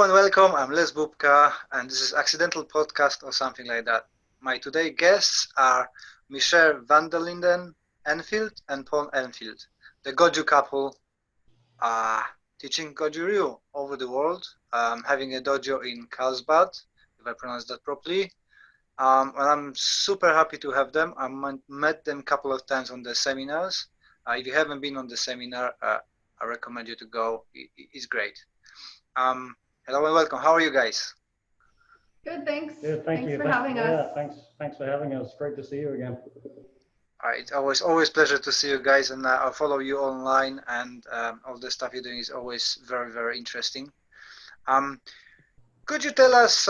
and welcome. I'm Les Bubka, and this is Accidental Podcast or something like that. My today guests are Michelle van der Linden Enfield and Paul Enfield, the Goju couple, uh, teaching Goju Ryu over the world, having a dojo in Carlsbad, if I pronounce that properly. And I'm super happy to have them. I met them a couple of times on the seminars. If you haven't been on the seminar, I recommend you to go. It's great. Hello and welcome. How are you guys? Good, thanks. Good, thanks for having us. Yeah, thanks for having us. Great to see you again. It's always pleasure to see you guys, and I'll follow you online, and all the stuff you're doing is always very interesting. Could you tell us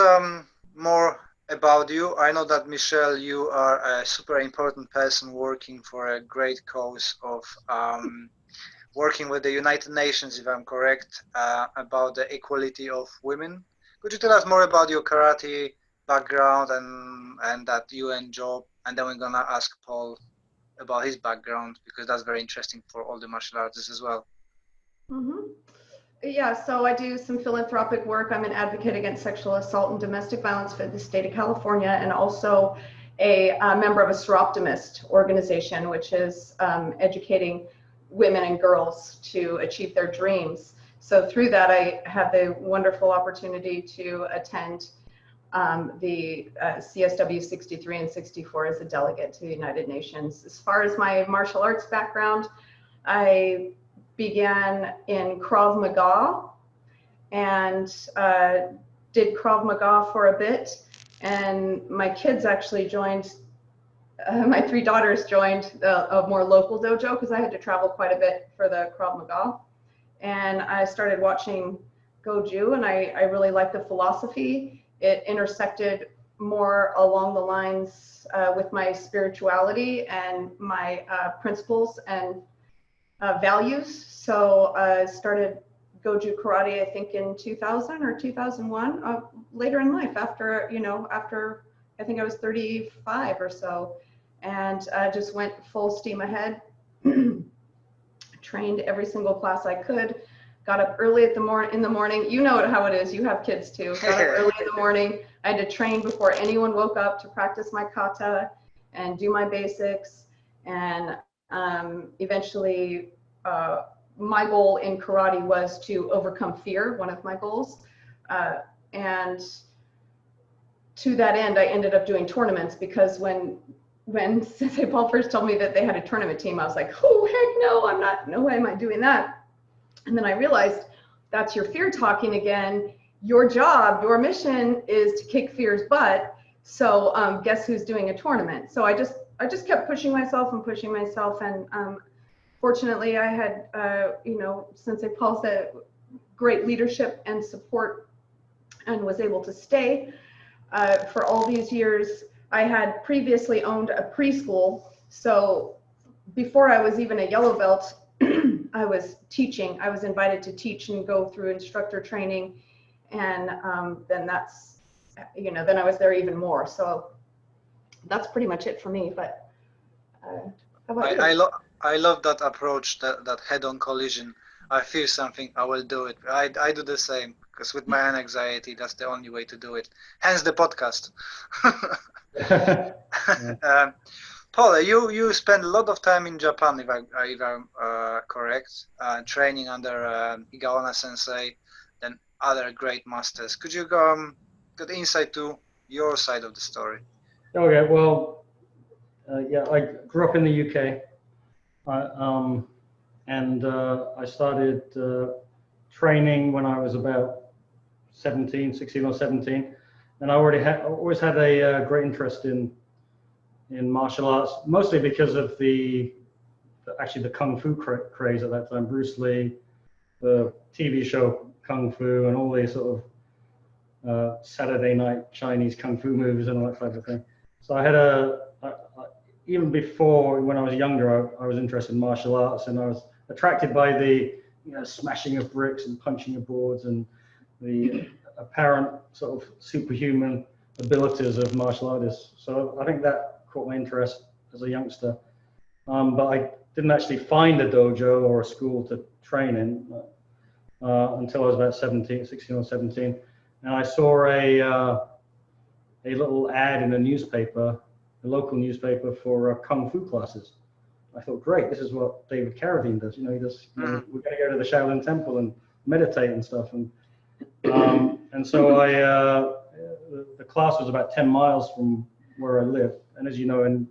more about you? I know that Michelle, you are a super important person working for a great cause of working with the United Nations, if I'm correct, about the equality of women. Could you tell us more about your karate background and that UN job? And then we're gonna ask Paul about his background, because that's very interesting for all the martial artists as well. Yeah, so I do some philanthropic work. I'm an advocate against sexual assault and domestic violence for the state of California, and also a member of a Seroptimist organization, which is educating women and girls to achieve their dreams. So through that, I had the wonderful opportunity to attend the CSW 63 and 64 as a delegate to the United Nations. As far as my martial arts background, I began in Krav Maga and did Krav Maga for a bit. And my kids actually joined, my three daughters joined a more local dojo because I had to travel quite a bit for the Krav Maga. And I started watching Goju, and I really liked the philosophy. It intersected more along the lines with my spirituality and my principles and values. So I started Goju Karate, I think in 2000 or 2001, later in life, after I think I was 35 or so, and just went full steam ahead. Trained every single class I could, got up early in the morning. You know how it is, you have kids too. Got up early in the morning. I had to train before anyone woke up to practice my kata and do my basics. And eventually, my goal in karate was to overcome fear, one of my goals. And to that end, I ended up doing tournaments, because when Sensei Paul first told me that they had a tournament team, I was like, oh, heck no, no way am I doing that. And then I realized that's your fear talking again. Your job, your mission is to kick fear's butt. So guess who's doing a tournament? So I just kept pushing myself. And fortunately I had, Sensei Paul said, great leadership and support, and was able to stay for all these years. I had previously owned a preschool, so before I was even a yellow belt, I was teaching. I was invited to teach and go through instructor training, and then then I was there even more. So that's pretty much it for me. But how about you? I love that approach, that head-on collision. I feel something, I will do it. I do the same, because with my own anxiety, that's the only way to do it. Hence the podcast. Paul, you spend a lot of time in Japan, if I'm correct, training under Igaona Sensei, then other great masters. Could you get insight to your side of the story? Okay, well, yeah, I grew up in the UK, and I started training when I was about 16 or 17, and I always had a great interest in martial arts, mostly because of the Kung Fu craze at that time. Bruce Lee, the TV show Kung Fu, and all these sort of Saturday night Chinese Kung Fu movies and all that type of thing. So I had even before, when I was younger, I was interested in martial arts, and I was attracted by the smashing of bricks and punching of boards and the apparent sort of superhuman abilities of martial artists. So I think that caught my interest as a youngster. But I didn't actually find a dojo or a school to train in. until I was about 16 or 17. And I saw a little ad in a newspaper, a local newspaper, for Kung Fu classes. I thought, great, this is what David Carradine does. You know, he does. You know, we're going to go to the Shaolin Temple and meditate and stuff. And so the class was about 10 miles from where I lived. And as you know, in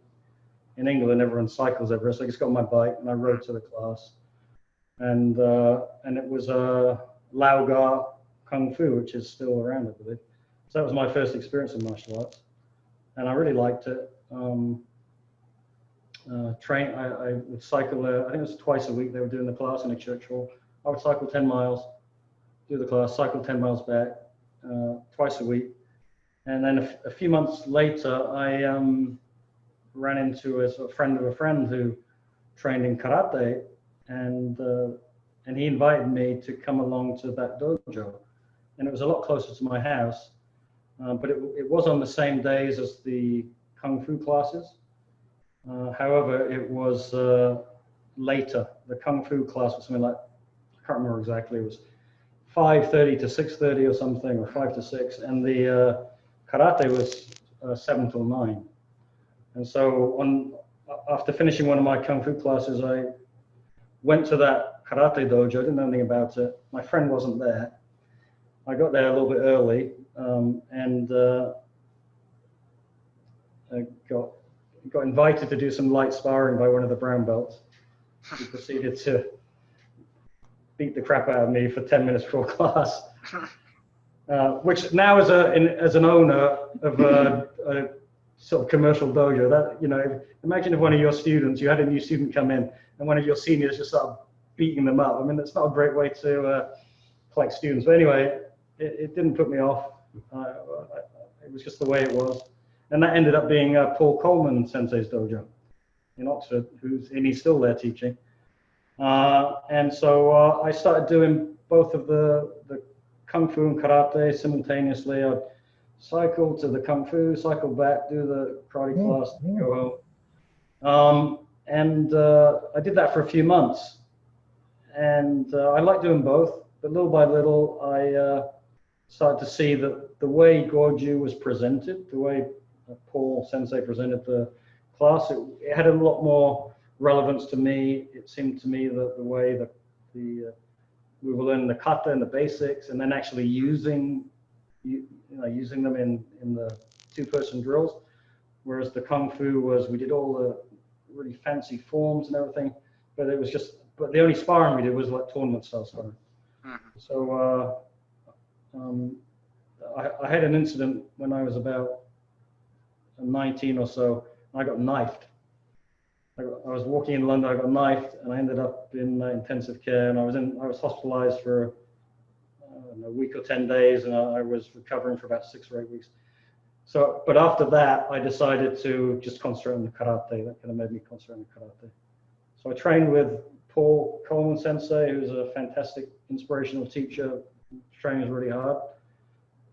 England, everyone cycles everywhere. So I just got on my bike and I rode to the class. And it was Lao Ga Kung Fu, which is still around, I believe. So that was my first experience in martial arts, and I really liked it. I would cycle there. I think it was twice a week. They were doing the class in a church hall. I would cycle 10 miles, do the class, cycle 10 miles back, twice a week. And then a few months later, I ran into a sort of friend of a friend who trained in karate, and he invited me to come along to that dojo. And it was a lot closer to my house, but it was on the same days as the Kung Fu classes. However, it was later. The Kung Fu class was something like, I can't remember exactly, it was 5:30 to 6:30 or something, or 5 to 6, and the karate was 7 till 9. And so after finishing one of my Kung Fu classes, I went to that karate dojo. I didn't know anything about it. My friend wasn't there. I got there a little bit early, and I got invited to do some light sparring by one of the brown belts. He proceeded to beat the crap out of me for 10 minutes before class, which now as an owner of a sort of commercial dojo, that, you know, imagine if one of your students, you had a new student come in and one of your seniors just started beating them up. I mean, it's not a great way to collect students. But anyway, it didn't put me off. It was just the way it was. And that ended up being Paul Coleman Sensei's dojo in Oxford, and he's still there teaching. And so I started doing both of the Kung Fu and Karate simultaneously. I'd cycle to the Kung Fu, cycle back, do the karate class, go home. I did that for a few months. And I liked doing both, but little by little, I started to see that the way Goju was presented, the way Paul Sensei presented the class, it had a lot more relevance to me. It seemed to me that the way that we were learning the kata and the basics, and then actually using them in the two-person drills, whereas the Kung Fu was, we did all the really fancy forms and everything, but the only sparring we did was like tournament style sparring. So I had an incident when I was about 19 or so. I got knifed. I was walking in London, I got knifed, and I ended up in intensive care, and I was hospitalized for a week or 10 days, and I was recovering for about 6 or 8 weeks. So, but after that, I decided to just concentrate on the karate. That kind of made me concentrate on the karate. So I trained with Paul Coleman Sensei, who's a fantastic inspirational teacher. Trains really hard.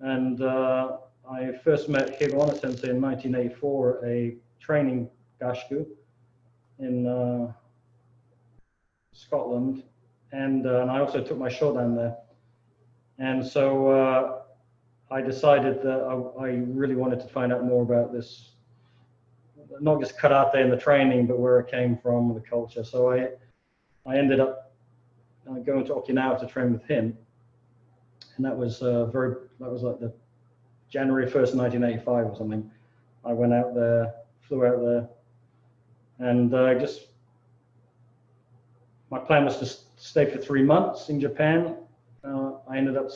And I first met Hirono Sensei in 1984, a training gashku in Scotland, and I also took my shodan there. And so I decided that I really wanted to find out more about this, not just karate and the training, but where it came from, the culture. So I ended up going to Okinawa to train with him, and that was like the January 1st, 1985 or something. I went out there, flew out there, and my plan was to stay for 3 months in Japan. I ended up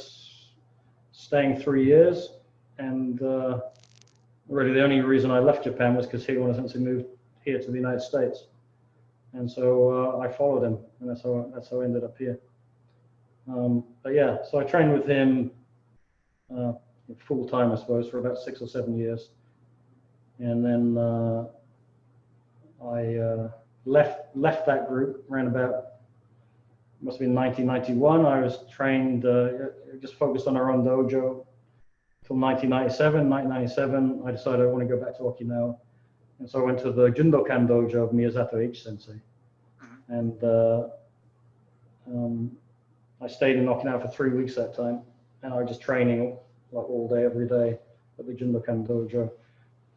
staying 3 years, and really the only reason I left Japan was because Hirono Sensei moved here to the United States, and so I followed him, and that's how I ended up here. But yeah, so I trained with him full time, I suppose, for about 6 or 7 years, and then I left that group around about, must have been 1991. I was trained, just focused on our own dojo till 1997. 1997, I decided I want to go back to Okinawa, and so I went to the Jundokan dojo of Miyazato H Sensei, and I stayed in Okinawa for 3 weeks that time, and I was just training like all day, every day at the Jundokan dojo.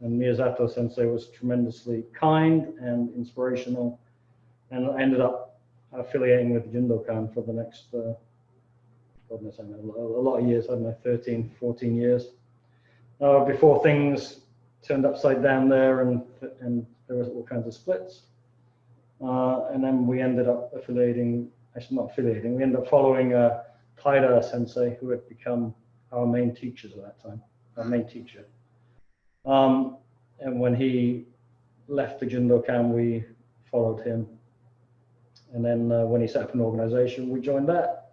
And Miyazato Sensei was tremendously kind and inspirational, and I ended up affiliating with Jundokan for the next, goodness, I know, a lot of years, I don't know, 13, 14 years. Before things turned upside down there, and there was all kinds of splits. And then we ended up affiliating, actually not affiliating, we ended up following Taira Sensei, who had become our main teachers at that time, our main teacher. And when he left the Jundokan, we followed him. And then when he set up an organization, we joined that.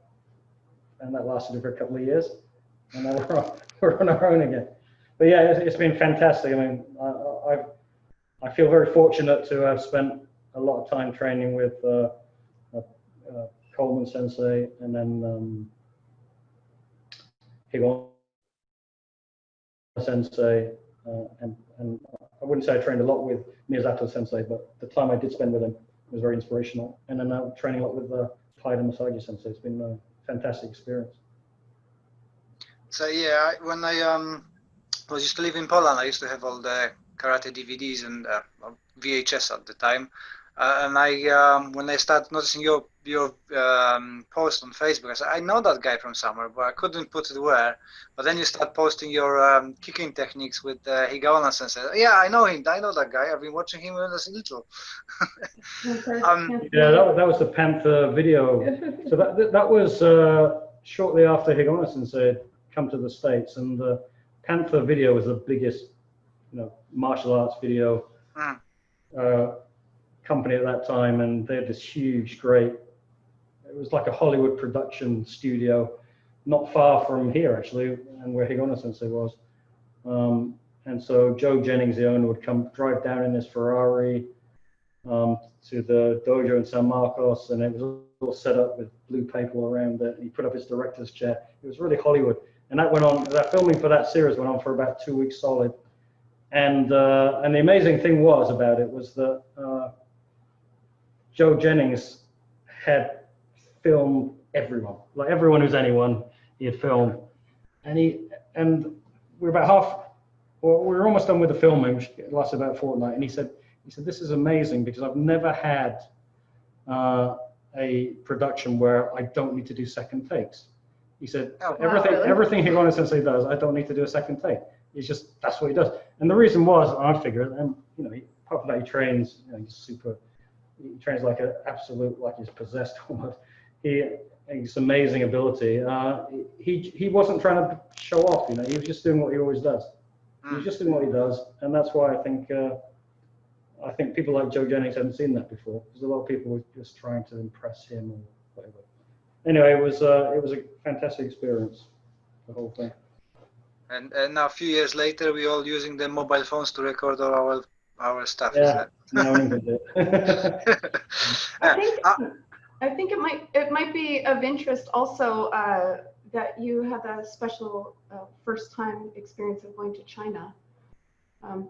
And that lasted for a couple of years. And now we're on our own again. But yeah, it's been fantastic. I mean, I feel very fortunate to have spent a lot of time training with Coleman Sensei, and then Higon Sensei, and I wouldn't say I trained a lot with Miyazato Sensei, but the time I did spend with him was very inspirational. And then I'm training a lot with Taira Masagi Sensei. It's been a fantastic experience. So yeah, when I was used to live in Poland, I used to have all the karate DVDs and VHS at the time. And when I started noticing your post on Facebook, I said, I know that guy from somewhere, but I couldn't put it where. But then you start posting your kicking techniques with Higaonna Sensei. Yeah, I know him. I know that guy. I've been watching him when I was little. Yeah, that was the Panther video. So that was shortly after Higaonna Sensei had come to the States, and the Panther video was the biggest, martial arts video company at that time, and they had this huge, great, it was like a Hollywood production studio, not far from here actually, and where Higaonna Sensei was. And so Joe Jennings, the owner, would drive down in his Ferrari to the dojo in San Marcos, and it was all set up with blue paper around it. And he put up his director's chair. It was really Hollywood, and that went on. That filming for that series went on for about 2 weeks solid. And the amazing thing about it was that Joe Jennings had filmed everyone, like everyone who's anyone, he had filmed. And we're about we were almost done with the filming, which lasted about a fortnight. And he said, this is amazing because I've never had a production where I don't need to do second takes. He said, everything Higaonna Sensei does, I don't need to do a second take. It's just, that's what he does. And the reason was, I figured, and apart from that, he trains, he trains like an absolute, like he's possessed almost. He's amazing ability. He wasn't trying to show off, he was just doing what he always does. He was just doing what he does, and that's why I think people like Joe Jennings haven't seen that before, because a lot of people were just trying to impress him or whatever. Anyway, it was a fantastic experience, the whole thing. And now a few years later, we're all using the mobile phones to record all our stuff. Yeah, no one can do it. I think it might be of interest also that you had a special first time experience of going to China. Do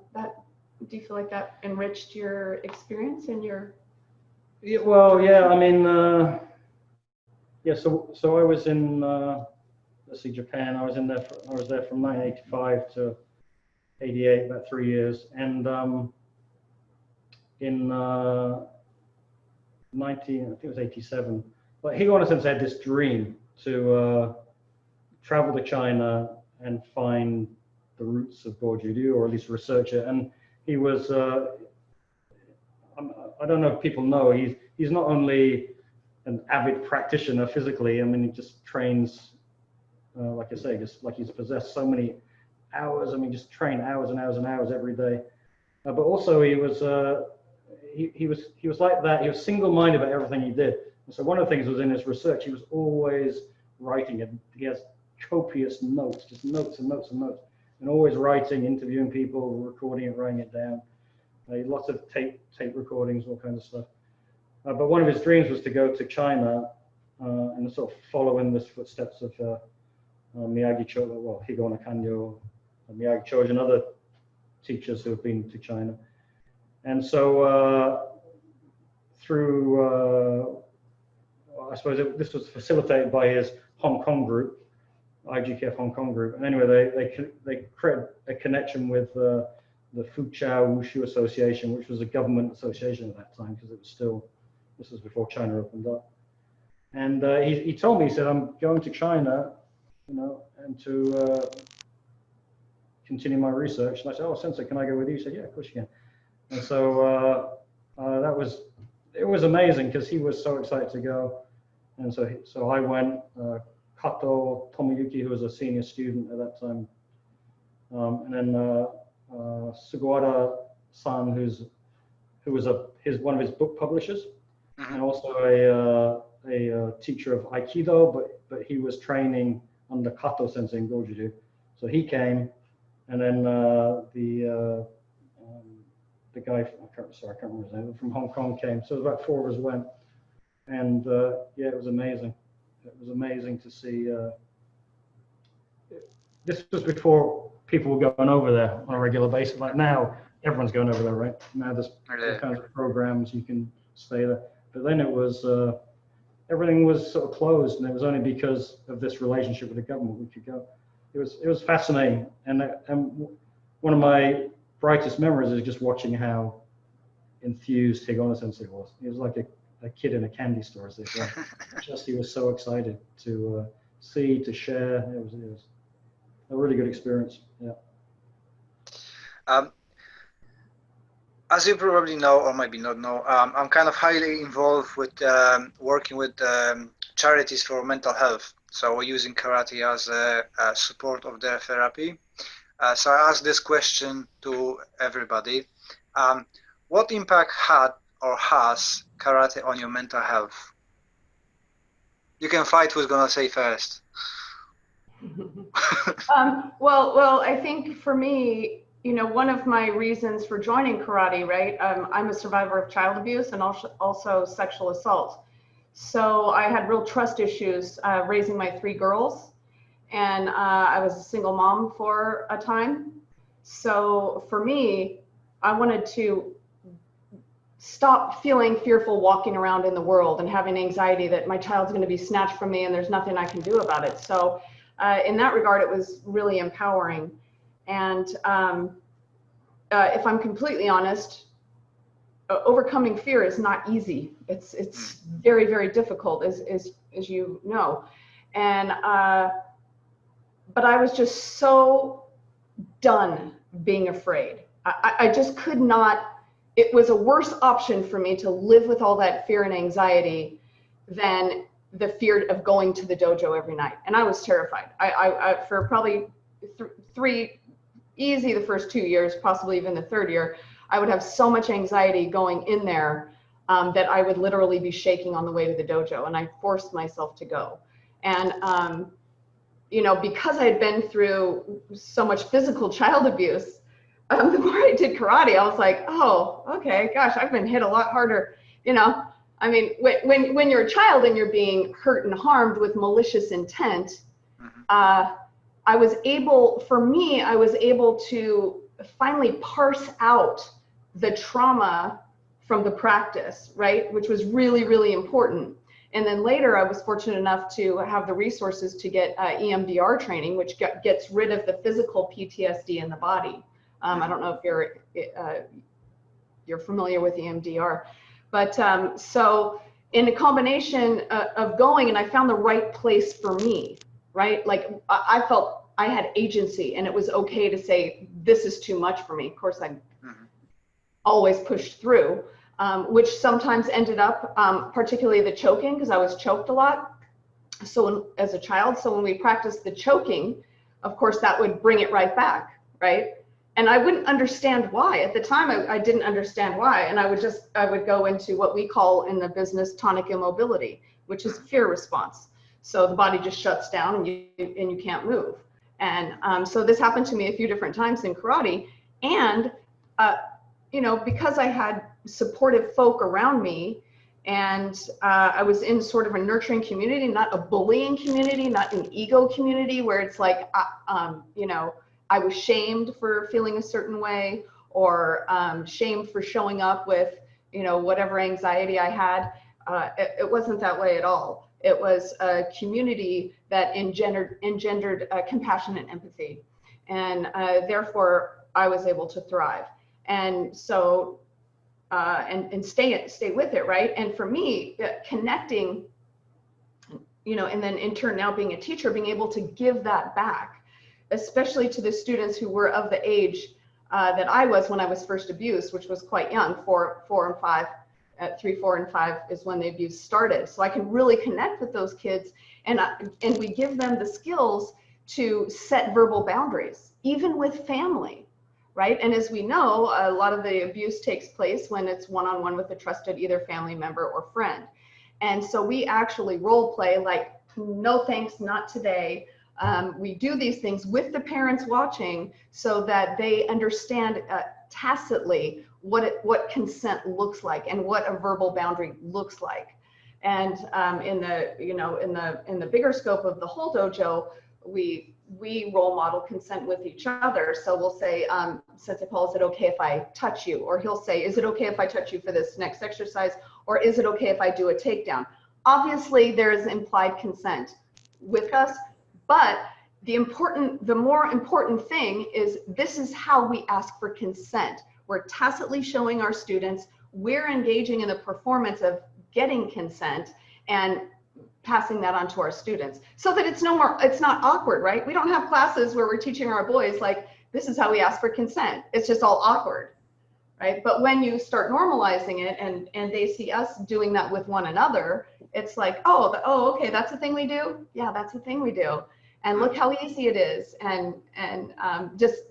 you feel like that enriched your experience and your? Yeah, well, yeah. I mean, yeah. So I was in let's see, Japan. I was there from 1985 to 88, about 3 years, and in I think it was 87. But Higaonna Sensei had this dream to travel to China and find the roots of Goju-ryu, or at least research it. And he was, I don't know if people know, he's not only an avid practitioner physically, I mean, he just trains, like I say, just like he's possessed so many hours. I mean, just train hours and hours and hours every day. But also he was like that. He was single-minded about everything he did. And so one of the things was in his research, he was always writing it. He has copious notes, just notes and notes and notes, and always writing, interviewing people, recording it, writing it down. Lots of tape recordings, all kinds of stuff. But one of his dreams was to go to China and sort of follow in the footsteps of Miyagi Choji, well, Higaonna Kanyo, Miyagi Choji, and other teachers who have been to China. And so through I suppose this was facilitated by his Hong Kong group, IGKF Hong Kong group. And anyway, they created a connection with the Fuchao Wushu Association, which was a government association at that time, because this was before China opened up. And he told me, he said, I'm going to China, and to continue my research. And I said, oh, Sensei, can I go with you? He said, yeah, of course you can. And so it was amazing, because he was so excited to go. And so I went, Kato Tomoyuki, who was a senior student at that time, and then Sugawara-san, who was one of his book publishers, and also a teacher of Aikido, but he was training under Kato Sensei in Goju-do. So he came, and then the guy, I can't remember his name, from Hong Kong came. So about 4 of us went, and yeah, it was amazing. It was amazing to see. This was before people were going over there on a regular basis. Like now, everyone's going over there, right? Now there's all kinds of programs, you can stay there. But then it was, everything was sort of closed, and it was only because of this relationship with the government we could go. It was fascinating, and one of my brightest memories is just watching how enthused Higono Sensei was. He was like a kid in a candy store, as they say. He was so excited to see, to share. It was a really good experience. Yeah. As you probably know, or maybe not know, I'm kind of highly involved with working with charities for mental health. So we're using karate as a support of their therapy. So I asked this question to everybody. What impact had or has karate on your mental health? You can fight who's gonna say first. Well, I think for me, one of my reasons for joining karate, right? I'm a survivor of child abuse and also sexual assault. So I had real trust issues raising my 3 girls, and I was a single mom for a time. So for me, I wanted to stop feeling fearful walking around in the world and having anxiety that my child's going to be snatched from me and there's nothing I can do about it. So in that regard, it was really empowering. And if I'm completely honest, overcoming fear is not easy. It's very, very difficult, as you know. And but I was just so done being afraid. I just could not. It was a worse option for me to live with all that fear and anxiety than the fear of going to the dojo every night. And I was terrified. I for probably 3, easy the first 2 years, possibly even the 3rd year, I would have so much anxiety going in there that I would literally be shaking on the way to the dojo, and I forced myself to go. And because I had been through so much physical child abuse, the more I did karate, I was like, oh, okay, gosh, I've been hit a lot harder. I mean, when you're a child and you're being hurt and harmed with malicious intent, I was able to finally parse out the trauma from the practice, right? Which was really, really important. And then later I was fortunate enough to have the resources to get EMDR training, which gets rid of the physical PTSD in the body. I don't know if you're familiar with EMDR, but so in a combination of going, and I found the right place for me, right? Like I felt I had agency, and it was okay to say, this is too much for me. Of course, I always pushed through, which sometimes ended up, particularly the choking, because I was choked a lot. So as a child, so when we practiced the choking, of course, that would bring it right back, right? And I wouldn't understand why. At the time, I didn't understand why. And I would go into what we call in the business tonic immobility, which is fear response. So the body just shuts down and you can't move. And so this happened to me a few different times in karate. And, because I had supportive folk around me, and I was in sort of a nurturing community, not a bullying community, not an ego community where it's like, I was shamed for feeling a certain way, or shamed for showing up with, whatever anxiety I had. it wasn't that way at all. It was a community that engendered compassion and empathy, and therefore I was able to thrive. And so and stay with it, right? And for me, connecting, you know, and then in turn now being a teacher, being able to give that back, especially to the students who were of the age that I was when I was first abused, which was quite young, 4 and 5. At 3, 4, and 5 is when the abuse started. So I can really connect with those kids, and we give them the skills to set verbal boundaries, even with family, right? And as we know, a lot of the abuse takes place when it's one-on-one with a trusted either family member or friend. And so we actually role play like, no thanks, not today. We do these things with the parents watching so that they understand tacitly what consent looks like and what a verbal boundary looks like. And in the bigger scope of the whole dojo, we role model consent with each other. So we'll say, Sensei Paul, is it okay if I touch you? Or he'll say, is it okay if I touch you for this next exercise? Or is it okay if I do a takedown? Obviously, there's implied consent with us, but the more important thing is this is how we ask for consent. We're tacitly showing our students we're engaging in the performance of getting consent and passing that on to our students so that it's not awkward, right? We don't have classes where we're teaching our boys like, this is how we ask for consent. It's just all awkward, right? But when you start normalizing it and they see us doing that with one another, it's like, oh, okay, that's a thing we do? Yeah, that's a thing we do. And look how easy it is. And just,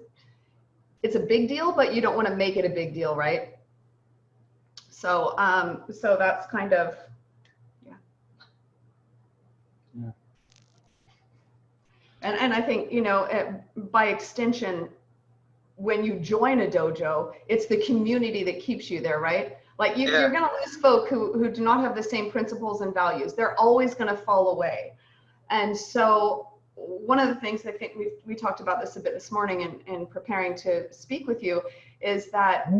it's a big deal, but you don't want to make it a big deal, right? So, so that's kind of, yeah. And I think, you know, by extension, when you join a dojo, it's the community that keeps you there, right? Like you're going to lose folk who do not have the same principles and values. They're always going to fall away. And so one of the things I think we talked about this a bit this morning in preparing to speak with you is that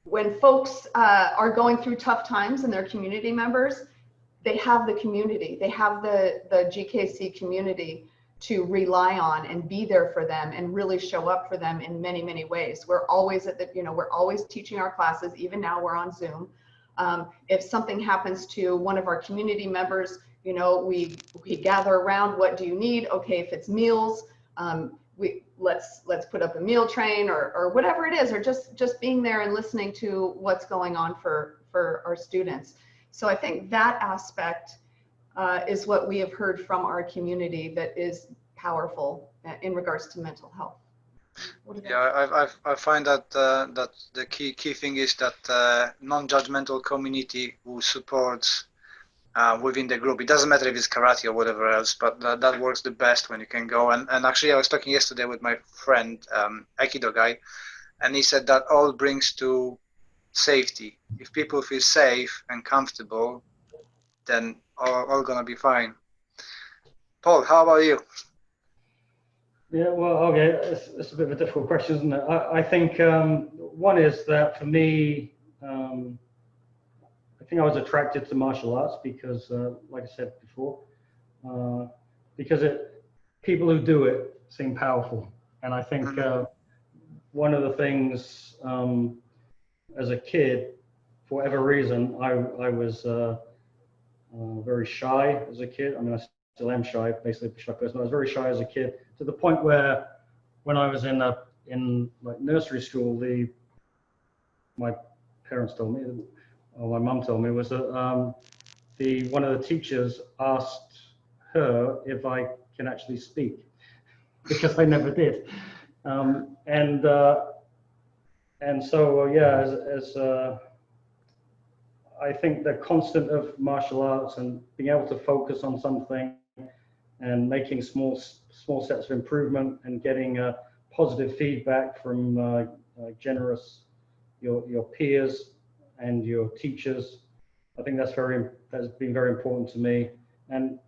when folks are going through tough times and their community members, they have the community, they have the GKC community to rely on and be there for them and really show up for them in many, many ways. We're always we're always teaching our classes. Even now we're on Zoom. If something happens to one of our community members, you know, we gather around, what do you need? Okay, if it's meals, let's put up a meal train or whatever it is, or just being there and listening to what's going on for our students. So I think that aspect is what we have heard from our community that is powerful in regards to mental health. Yeah, I find that that the key thing is that non-judgmental community who supports within the group. It doesn't matter if it's karate or whatever else, but that works the best when you can go. And actually, I was talking yesterday with my friend, Aikido guy, and he said that all brings to safety. If people feel safe and comfortable, then all gonna be fine. Paul, how about you? Yeah, well, okay, it's a bit of a difficult question, isn't it? I think one is that for me, I think I was attracted to martial arts because, like I said before, because people who do it seem powerful. And I think one of the things as a kid, for whatever reason, I was very shy as a kid. I mean, I still am shy, basically a shy person. I was very shy as a kid to the point where when I was in like nursery school, my parents told me, or my mum told me, was that one of the teachers asked her if I can actually speak because I never did. And so as I think the constant of martial arts and being able to focus on something and making small steps of improvement and getting positive feedback from your peers and your teachers, I think that's been very important to me. And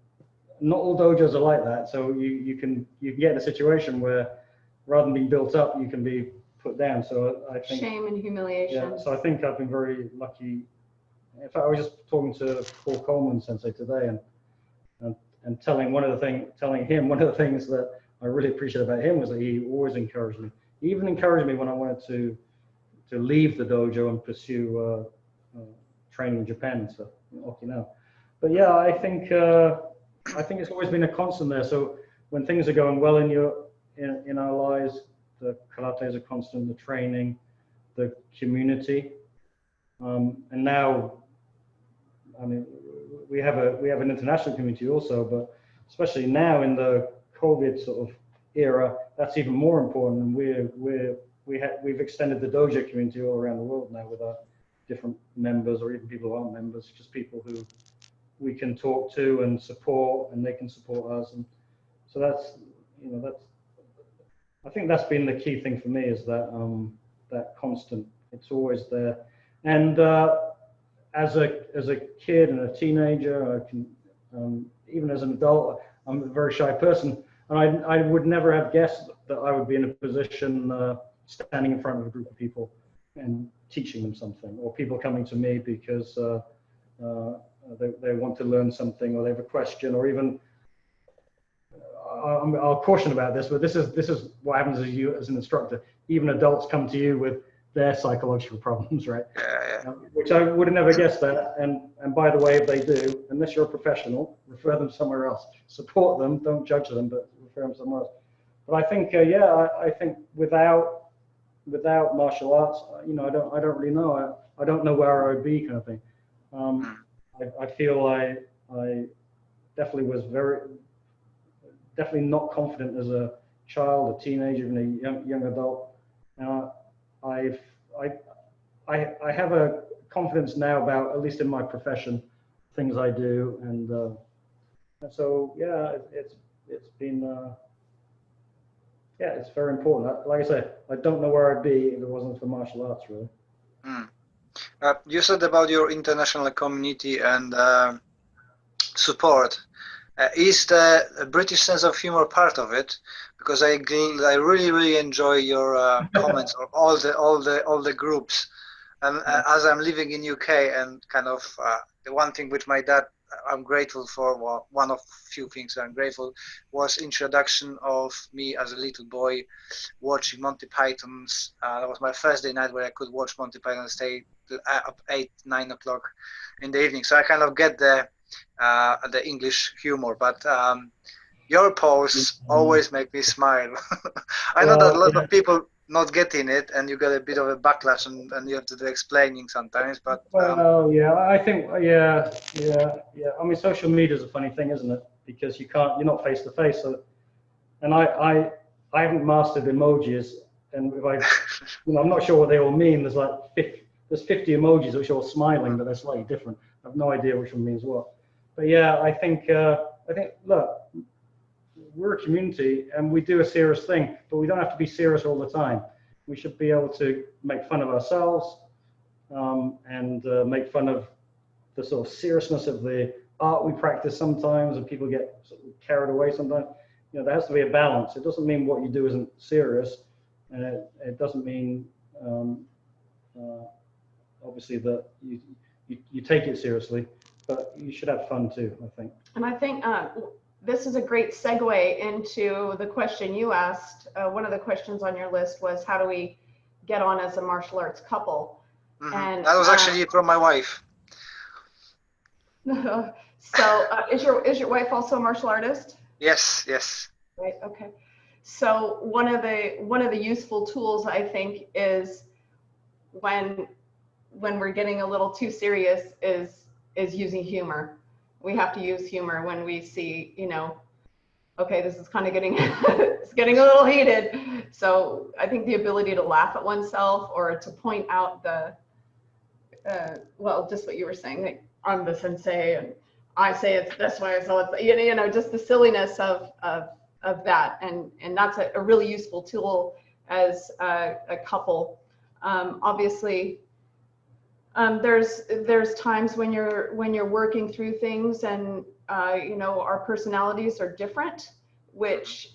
not all dojos are like that. So you can get in a situation where rather than being built up, you can be put down. So I think shame and humiliation. Yeah. So I think I've been very lucky in fact, I was just talking to Paul Coleman Sensei today, and telling him one of the things that I really appreciate about him was that he always encouraged me. He even encouraged me when I wanted to leave the dojo and pursue training in Japan, so Okinawa. But yeah, I think it's always been a constant there. So when things are going well in our lives, the karate is a constant, the training, the community, and now, I mean, we have an international community also, but especially now in the COVID sort of era, that's even more important. And we've extended the dojo community all around the world now with our different members, or even people who aren't members, just people who we can talk to and support, and they can support us. And so I think that's been the key thing for me, is that constant. It's always there. And as a kid and a teenager, I can even as an adult, I'm a very shy person, and I would never have guessed that I would be in a position standing in front of a group of people and teaching them something, or people coming to me because they want to learn something, or they have a question, or even I'll caution about this, but this is what happens as an instructor. Even adults come to you with their psychological problems, right? Yeah. Which I would have never guessed that. And by the way, if they do, unless you're a professional, refer them somewhere else. Support them, don't judge them, but refer them somewhere else. But I think, I think without martial arts, I don't really know. I don't know where I would be, kind of thing. I feel I definitely was definitely not confident as a child, a teenager, even a young adult. I have a confidence now about, at least in my profession, things I do, and so yeah, it's been it's very important. Like I said, I don't know where I'd be if it wasn't for martial arts, really. You said about your international community and support. Is the British sense of humor part of it? Because I really enjoy your comments on all the groups, and as I'm living in UK, and kind of the one thing which my dad I'm grateful for, well, one of few things I'm grateful, was introduction of me as a little boy watching Monty Python's. That was my first day night where I could watch Monty Python and stay up 8-9 o'clock in the evening. So I kind of get the English humor, but your posts always make me smile. I know that a lot of people not getting it, and you get a bit of a backlash, and you have to do explaining sometimes. But I think I mean, social media is a funny thing, isn't it? Because you're not face to face. So, and I haven't mastered emojis, and if I'm not sure what they all mean. There's 50 emojis which are all smiling, but they're slightly different. I have no idea which one means what. But yeah, I think look, we're a community and we do a serious thing, but we don't have to be serious all the time. We should be able to make fun of ourselves and make fun of the sort of seriousness of the art we practice sometimes, and people get sort of carried away sometimes. There has to be a balance. It doesn't mean what you do isn't serious, and it doesn't mean obviously that you take it seriously, but you should have fun too, I think. And I think this is a great segue into the question you asked. One of the questions on your list was, how do we get on as a martial arts couple? And that was actually from my wife. So is your wife also a martial artist? Yes. Right. Okay. So one of the useful tools, I think, is when we're getting a little too serious is using humor. We have to use humor when we see, okay, this is kind of getting it's getting a little heated. So I think the ability to laugh at oneself, or to point out the just what you were saying, like, I'm the sensei and I say it's this way, so it's just the silliness of that, and that's a really useful tool as a couple. Obviously, there's times when you're working through things, and our personalities are different, which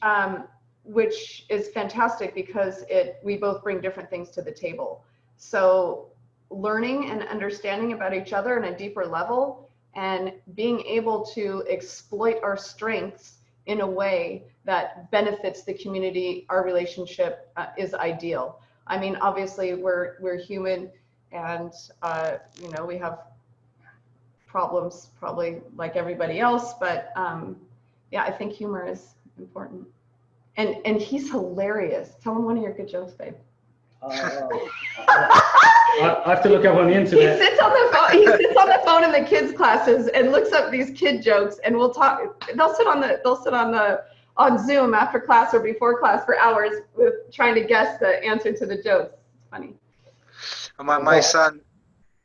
is fantastic because we both bring different things to the table. So learning and understanding about each other on a deeper level, and being able to exploit our strengths in a way that benefits the community, our relationship is ideal. I mean, obviously we're human, and you know, we have problems probably like everybody else, but yeah, I think humor is important. And he's hilarious. Tell him one of your good jokes, babe. I have to look up on the internet. He sits on the phone. He sits on the phone in the kids' classes and looks up these kid jokes, and we'll talk. They'll sit on Zoom after class or before class for hours with trying to guess the answer to the jokes. It's funny.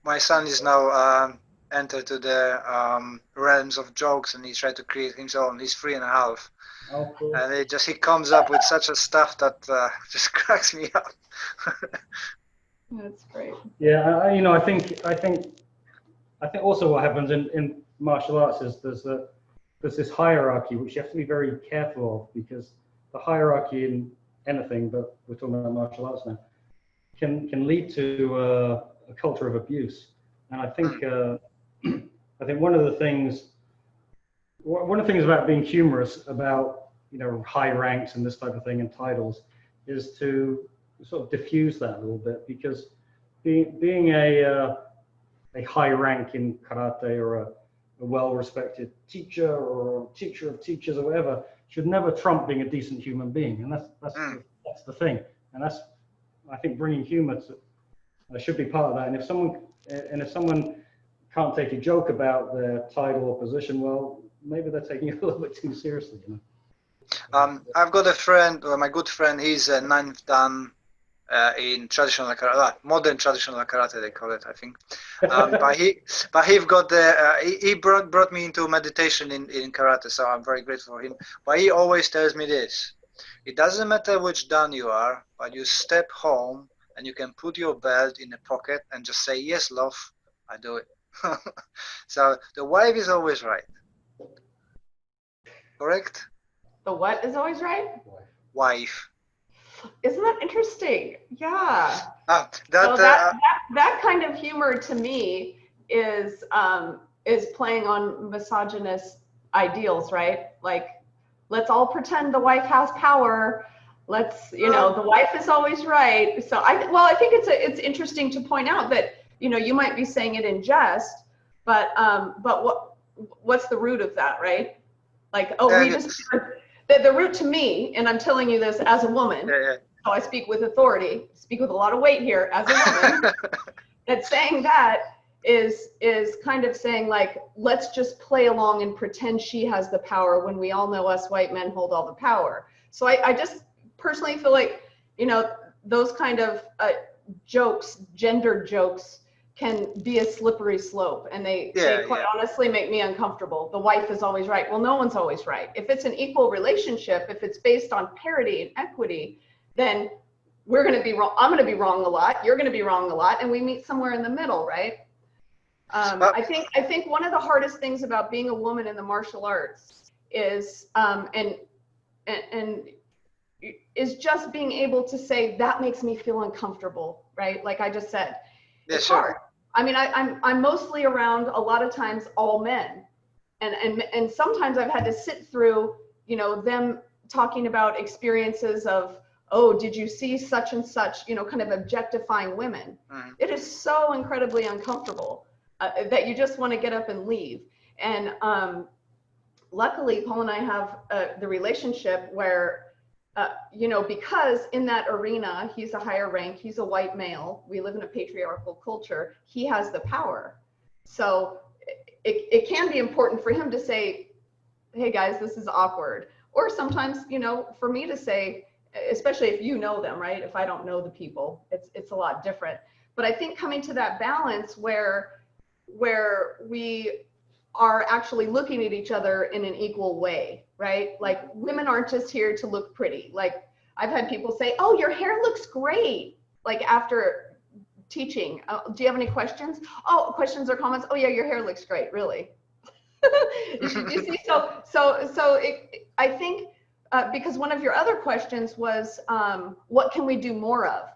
My son is now entered to the realms of jokes, and he's trying to create his own. He's 3.5. Oh, cool. And he comes up with such a stuff that just cracks me up. That's great. Yeah, you know, I think also what happens in martial arts is there's this hierarchy which you have to be very careful of, because the hierarchy in anything, but we're talking about martial arts now, can lead to a culture of abuse. And I think one of the things about being humorous about, you know, high ranks and this type of thing and titles is to sort of diffuse that a little bit, because being a high rank in karate, or a well-respected teacher, or a teacher of teachers, or whatever, should never trump being a decent human being. And that's the thing. And that's, I think, bringing humor to should be part of that. And if someone can't take a joke about their title or position, well, maybe they're taking it a little bit too seriously, you know. I've got a friend, my good friend. He's a 9th dan in traditional karate, modern traditional karate they call it, I think. But he got he brought me into meditation in karate, so I'm very grateful for him. But he always tells me this: it doesn't matter which dan you are, but you step home and you can put your belt in a pocket and just say, "Yes, love, I do it." So the wife is always right. Correct? The what is always right? Wife. Isn't that interesting? Yeah. That so that kind of humor to me is playing on misogynist ideals, right? Like, let's all pretend the wife has power. Let's, you know, the wife is always right. So I think it's interesting to point out that, you know, you might be saying it in jest, but what's the root of that, right? Like, the root to me, and I'm telling you this as a woman, so I speak with authority, speak with a lot of weight here as a woman, that saying that is kind of saying, like, let's just play along and pretend she has the power when we all know us white men hold all the power. So I just personally feel like, you know, those kind of jokes, gender jokes, can be a slippery slope, and they quite honestly make me uncomfortable. The wife is always right. Well, no one's always right. If it's an equal relationship, if it's based on parity and equity, then we're going to be wrong. I'm going to be wrong a lot. You're going to be wrong a lot, and we meet somewhere in the middle, right? I think one of the hardest things about being a woman in the martial arts is is just being able to say, that makes me feel uncomfortable, right? Like I just said. Yeah, it's sure. hard. I mean, I'm mostly around a lot of times all men, and sometimes I've had to sit through, you know, them talking about experiences of, oh, did you see such and such, you know, kind of objectifying women. It is so incredibly uncomfortable that you just want to get up and leave. And luckily, Paul and I have the relationship where, you know, because in that arena, he's a higher rank, he's a white male, we live in a patriarchal culture, he has the power. So it can be important for him to say, hey guys, this is awkward. Or sometimes, you know, for me to say, especially if you know them, right? If I don't know the people, it's a lot different. But I think coming to that balance where we are actually looking at each other in an equal way, right? Like, women aren't just here to look pretty. Like, I've had people say, oh, your hair looks great. Like, after teaching, do you have any questions? Oh, questions or comments? Oh yeah, your hair looks great, really. You see, I think because one of your other questions was, what can we do more of?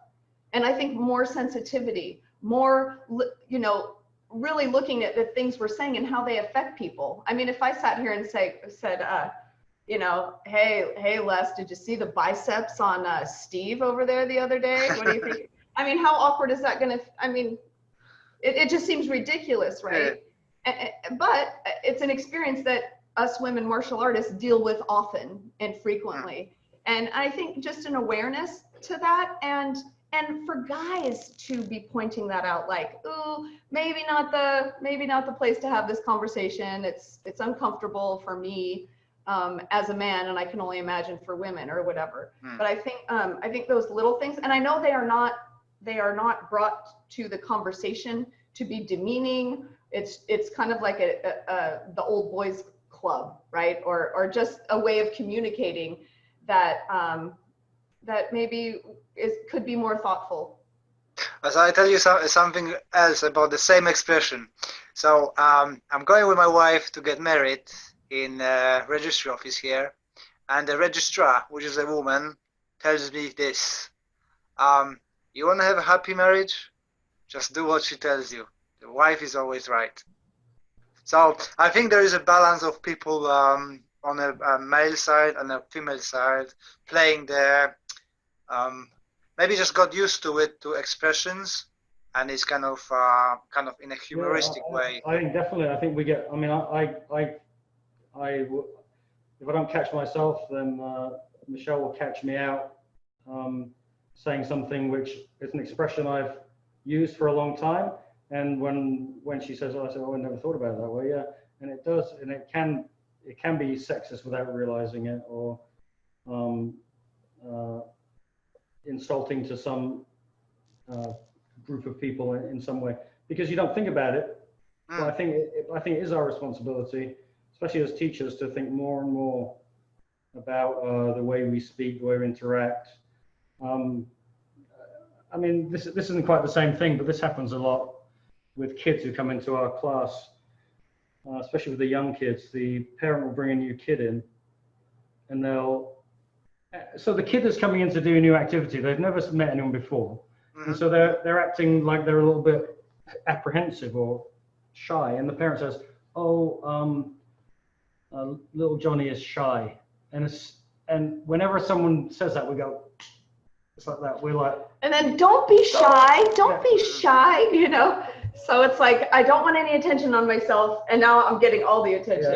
And I think more sensitivity, more, you know, really looking at the things we're saying and how they affect people. I mean, if I sat here and said, you know, hey, Les, did you see the biceps on Steve over there the other day? What do you think? I mean, how awkward is that going to, I mean, it just seems ridiculous, right? But it's an experience that us women martial artists deal with often and frequently. And I think just an awareness to that, and for guys to be pointing that out, like, ooh, maybe not the place to have this conversation. It's uncomfortable for me as a man, and I can only imagine for women or whatever. But I think those little things, and I know they are not brought to the conversation to be demeaning. It's kind of like the old boys club, right? Or just a way of communicating that that maybe could be more thoughtful. So I tell you something else about the same expression. So I'm going with my wife to get married in a registry office here, and the registrar, which is a woman, tells me this: you want to have a happy marriage? Just do what she tells you. The wife is always right. So I think there is a balance of people on a male side and a female side playing there. Maybe just got used to it, to expressions, and it's kind of in a humoristic way. I think definitely. I think we get. I mean, if I don't catch myself, then Michelle will catch me out saying something which is an expression I've used for a long time. And when she says, "Oh," I say, "Oh, I never thought about it that way." Yeah, and it does, and it can be sexist without realizing it, or insulting to some group of people in some way, because you don't think about it. But I think it is our responsibility, especially as teachers, to think more and more about the way we speak, the way we interact. I mean, this isn't quite the same thing, but this happens a lot with kids who come into our class, especially with the young kids. The parent will bring a new kid in, and so the kid is coming in to do a new activity. They've never met anyone before, and so they're acting like they're a little bit apprehensive or shy. And the parent says, "Oh, little Johnny is shy," and whenever someone says that, we go, it's like that. We're like, and then don't be shy, don't be shy, you know. So it's like, I don't want any attention on myself, and now I'm getting all the attention.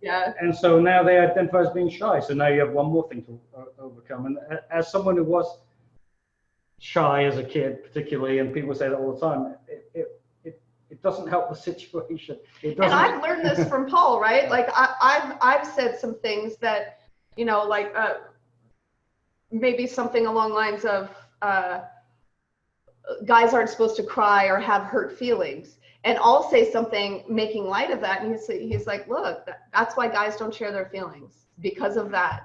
Yeah. And so now they identify as being shy. So now you have one more thing to overcome. And as someone who was shy as a kid, particularly, and people say that all the time, it doesn't help the situation. It doesn't. And I've learned this from Paul, right? Like I've said some things that, you know, like maybe something along lines of guys aren't supposed to cry or have hurt feelings. And I'll say something making light of that, and he's like, look, that's why guys don't share their feelings, because of that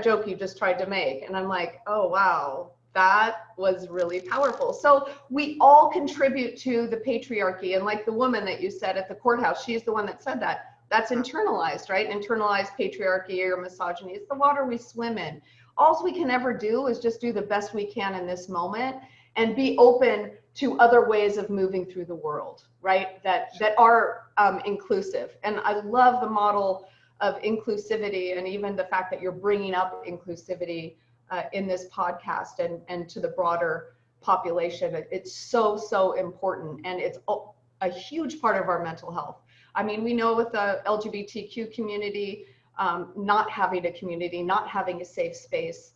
joke you just tried to make. And I'm like, oh, wow, that was really powerful. So we all contribute to the patriarchy. And like the woman that you said at the courthouse, she's the one that said that. That's internalized, right? Internalized patriarchy or misogyny. It's the water we swim in. All we can ever do is just do the best we can in this moment and be open to other ways of moving through the world, right? That are inclusive. And I love the model of inclusivity, and even the fact that you're bringing up inclusivity in this podcast and to the broader population. It's so important, and it's a huge part of our mental health. I mean, we know with the LGBTQ community, not having a community, not having a safe space,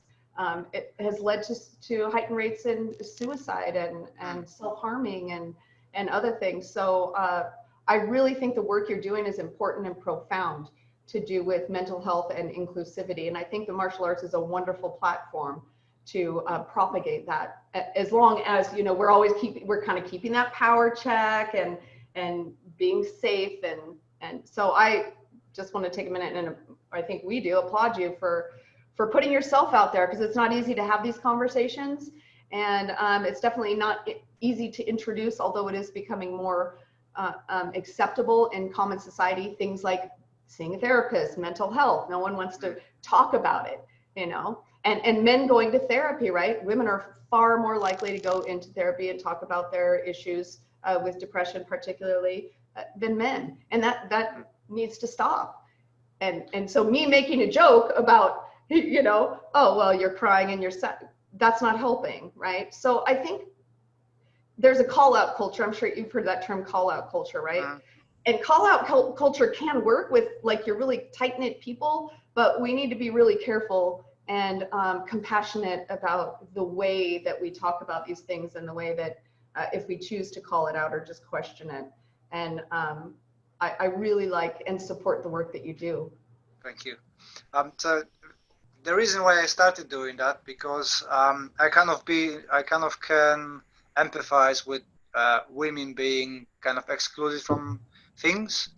it has led to heightened rates in suicide and self-harming and other things. So I really think the work you're doing is important and profound to do with mental health and inclusivity. And I think the martial arts is a wonderful platform to propagate that, as long as, you know, we're kind of keeping that power check and being safe. And so I just want to take a minute, and I think we do applaud you for putting yourself out there, because it's not easy to have these conversations, and it's definitely not easy to introduce, although it is becoming more acceptable in common society. Things like seeing a therapist, mental health, no one wants to talk about it, you know. And men going to therapy, right? Women are far more likely to go into therapy and talk about their issues with depression, particularly, than men. And that needs to stop. And so me making a joke about, oh, well, you're crying and you're sad, that's not helping, right? So I think there's a call out culture. I'm sure you've heard that term, call out culture, right? And call out culture can work with like your really tight knit people, but we need to be really careful and compassionate about the way that we talk about these things and the way that if we choose to call it out or just question it. And I really like and support the work that you do. Thank you. So the reason why I started doing that, because I kind of can empathize with women being kind of excluded from things,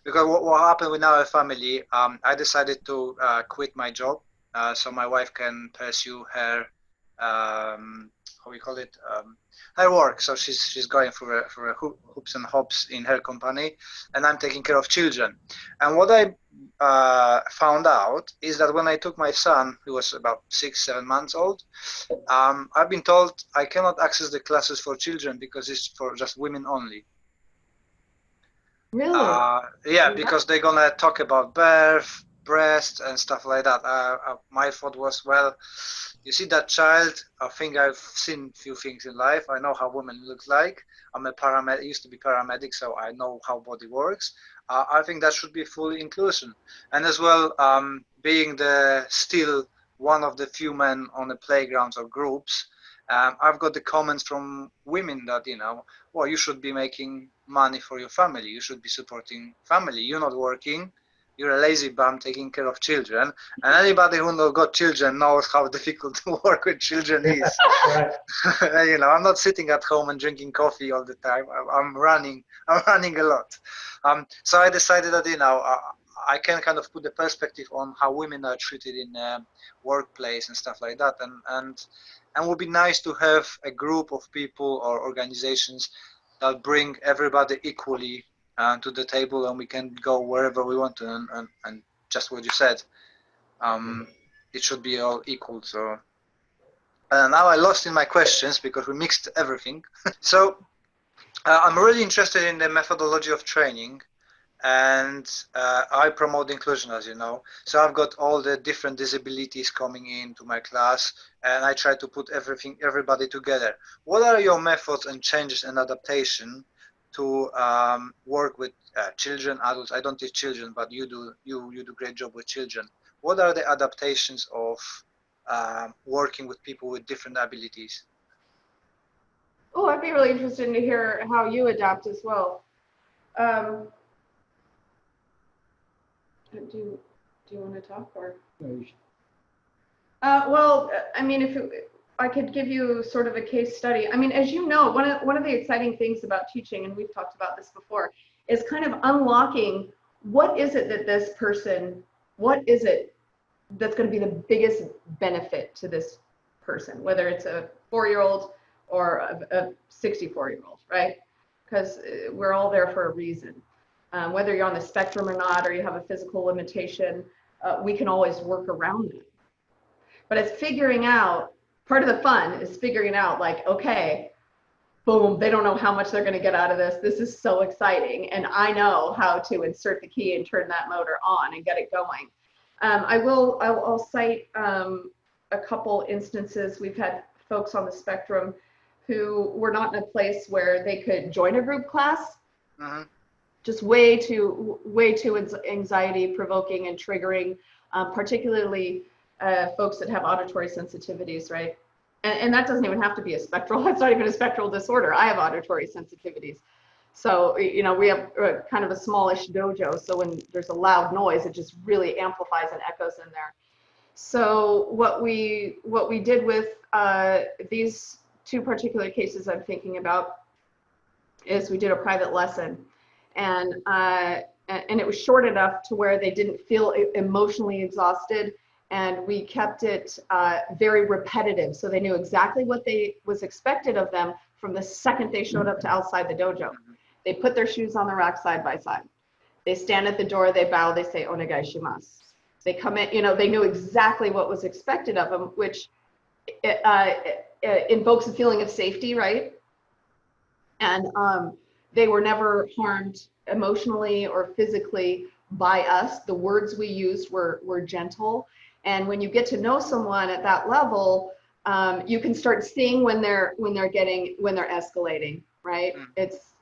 because what happened with our family, I decided to quit my job so my wife can pursue her how we call it, her work. So she's going for a hoops and hops in her company, and I'm taking care of children. And what I found out is that when I took my son, who was about 6-7 months old, I've been told I cannot access the classes for children because it's for just women only. Really? Yeah, because they're gonna talk about birth, breast, and stuff like that. My thought was, well, you see that child, I think I've seen a few things in life. I know how women look like. I'm a paramedic, used to be paramedic, so I know how body works. I think that should be full inclusion. And as well, being still one of the few men on the playgrounds or groups, I've got the comments from women that, well, you should be making money for your family. You should be supporting family. You're not working. You're a lazy bum taking care of children. And anybody who not got children knows how difficult to work with children is. Right. I'm not sitting at home and drinking coffee all the time. I'm running a lot. So I decided that, I can kind of put the perspective on how women are treated in workplace and stuff like that. And it would be nice to have a group of people or organizations that bring everybody equally to the table, and we can go wherever we want to. And just what you said, it should be all equal. So now I lost in my questions because we mixed everything. So I'm really interested in the methodology of training. And I promote inclusion, as you know. So I've got all the different disabilities coming into my class, and I try to put everybody together. What are your methods and changes and adaptation to work with children, adults? I don't teach children, but you do a great job with children. What are the adaptations of working with people with different abilities? Oh, I'd be really interested to hear how you adapt as well. Do you want to talk or? Well, I mean, if I could give you sort of a case study. I mean, as you know, one of the exciting things about teaching, and we've talked about this before, is kind of unlocking what is it that's going to be the biggest benefit to this person, whether it's a 4-year-old or a 64-year-old, right? Because we're all there for a reason. Whether you're on the spectrum or not, or you have a physical limitation, we can always work around it. But it's figuring out, part of the fun is figuring out, like, okay, boom, they don't know how much they're going to get out of this. This is so exciting. And I know how to insert the key and turn that motor on and get it going. I'll cite a couple instances. We've had folks on the spectrum who were not in a place where they could join a group class. Just way too anxiety provoking and triggering, particularly folks that have auditory sensitivities, right? And that doesn't even have to be a spectral, that's not even a spectral disorder. I have auditory sensitivities. So, we have kind of a smallish dojo. So when there's a loud noise, it just really amplifies and echoes in there. So what we did with these two particular cases I'm thinking about is we did a private lesson. And it was short enough to where they didn't feel emotionally exhausted, and we kept it very repetitive, so they knew exactly what was expected of them from the second they showed up to outside the dojo. They put their shoes on the rack side by side. They stand at the door, they bow, they say onegai shimasu. They come in, they knew exactly what was expected of them, which invokes a feeling of safety, right? And they were never harmed emotionally or physically by us. The words we used were gentle. And when you get to know someone at that level, you can start seeing when they're escalating, right?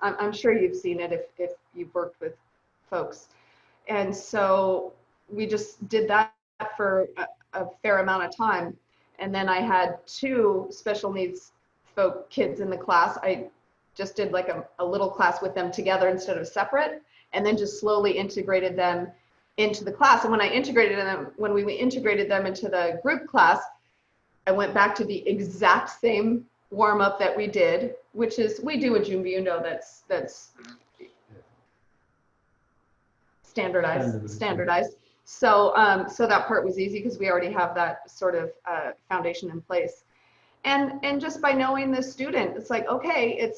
I'm sure you've seen it if you've worked with folks. And so we just did that for a fair amount of time. And then I had 2 special needs kids in the class. I just did like a little class with them together instead of separate, and then just slowly integrated them into the class. And when we integrated them into the group class, I went back to the exact same warm up that we did, which is we do a Jumbiundo that's standardized. So that part was easy because we already have that sort of foundation in place. And just by knowing the student, it's like, okay,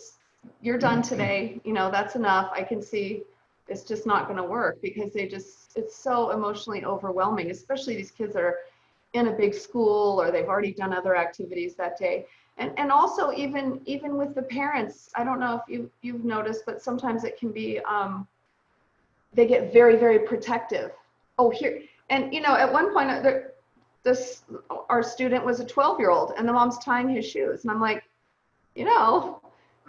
you're done today, that's enough. I can see it's just not going to work because it's so emotionally overwhelming, especially these kids that are in a big school or they've already done other activities that day. And also even with the parents, I don't know if you've noticed, but sometimes it can be, they get very, very protective. Oh, here, and at one point, our student was a 12-year-old and the mom's tying his shoes. And I'm like,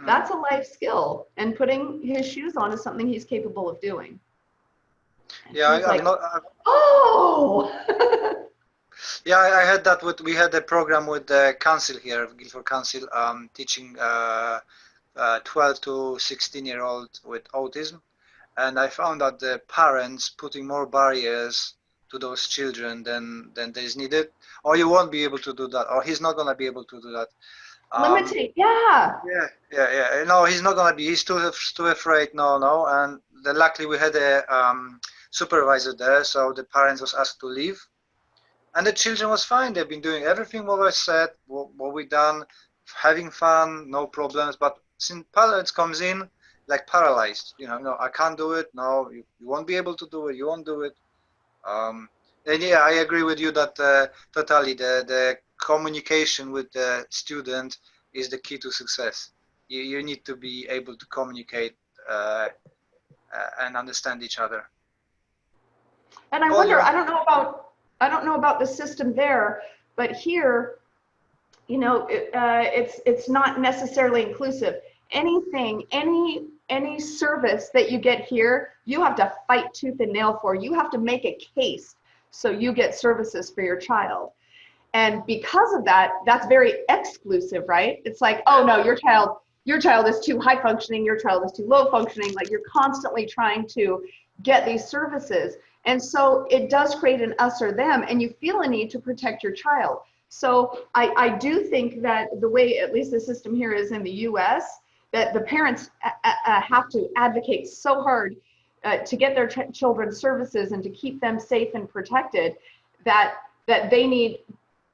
that's a life skill. And putting his shoes on is something he's capable of doing. And Yeah, like, oh! Yeah, I had that we had a program with the council here, Guildford Council, teaching 12 to 16-year-old with autism. And I found that the parents putting more barriers to those children than is needed, or you won't be able to do that, or he's not going to be able to do that. Limiting, yeah. Yeah. No, he's not going to be. He's too afraid. No. And luckily we had a supervisor there, so the parents was asked to leave. And the children was fine. They've been doing everything what I said, what we done, having fun, no problems. But since parents comes in, like paralyzed, no, I can't do it. No, you won't be able to do it. You won't do it. And yeah, I agree with you that totally the communication with the student is the key to success. You need to be able to communicate and understand each other. And I wonder, I don't know about the system there, but here, it's not necessarily inclusive. Any service that you get here, you have to fight tooth and nail for. You have to make a case so you get services for your child. And because of that, that's very exclusive, right? It's like, oh no, your child is too high functioning, your child is too low functioning. Like you're constantly trying to get these services. And so it does create an us or them, and you feel a need to protect your child. So I do think that the way, at least the system here is in the US, that the parents have to advocate so hard to get their children services and to keep them safe and protected that they need,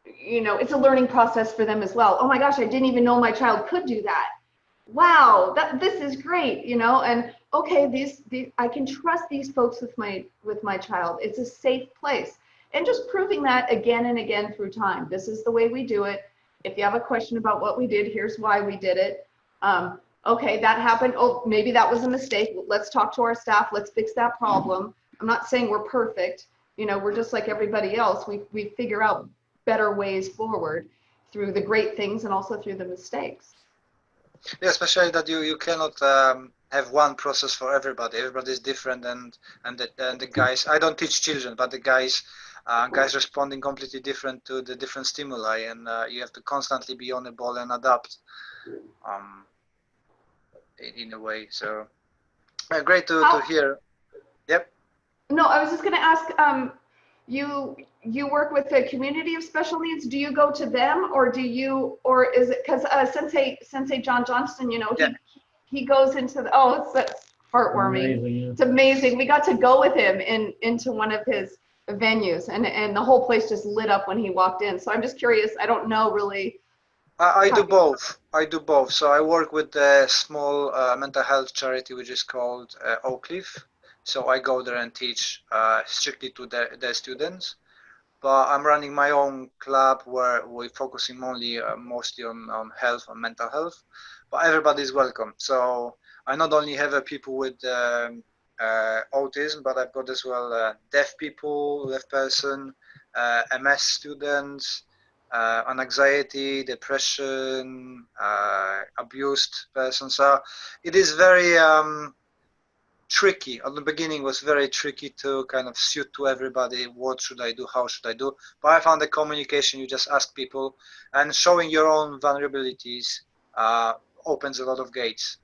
it's a learning process for them as well. Oh my gosh, I didn't even know my child could do that. Wow, this is great, and okay, these I can trust these folks with my child. It's a safe place. And just proving that again and again through time. This is the way we do it. If you have a question about what we did, here's why we did it. Okay, that happened. Oh, maybe that was a mistake. Let's talk to our staff. Let's fix that problem. I'm not saying we're perfect. We're just like everybody else. We figure out better ways forward through the great things and also through the mistakes. Yeah, especially that you cannot have one process for everybody. Everybody is different, and the guys. I don't teach children, but the guys responding completely different to the different stimuli, and you have to constantly be on the ball and adapt. In a way, so great to hear. Yep. No, I was just going to ask. You work with a community of special needs. Do you go to them, or is it because Sensei John Johnston? He goes into that's heartwarming. Amazing, yeah. It's amazing. We got to go with him into one of his venues, and the whole place just lit up when he walked in. So I'm just curious. I don't know really. I do both. So I work with a small mental health charity which is called Oak Cliff. So I go there and teach strictly to their students. But I'm running my own club where we're focusing only mostly on health, on mental health. But everybody is welcome. So I not only have people with autism, but I've got as well deaf people, deaf person, MS students, on anxiety, depression, abused person. So it is very tricky. At the beginning was very tricky to kind of suit to everybody. What should I do? How should I do? But I found the communication, you just ask people, and showing your own vulnerabilities opens a lot of gates.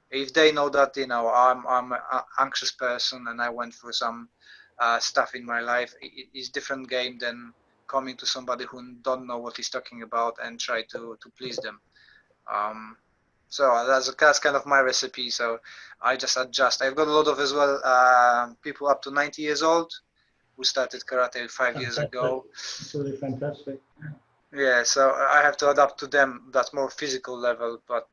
If they know that, I'm an anxious person and I went through some stuff in my life, it's different game than coming to somebody who don't know what he's talking about and try to please them. Um, so that's kind of my recipe. So I just adjust. I've got a lot of as well people up to 90 years old who started karate 5 years ago. It's really fantastic. Yeah, so I have to adapt to them. That's more physical level, but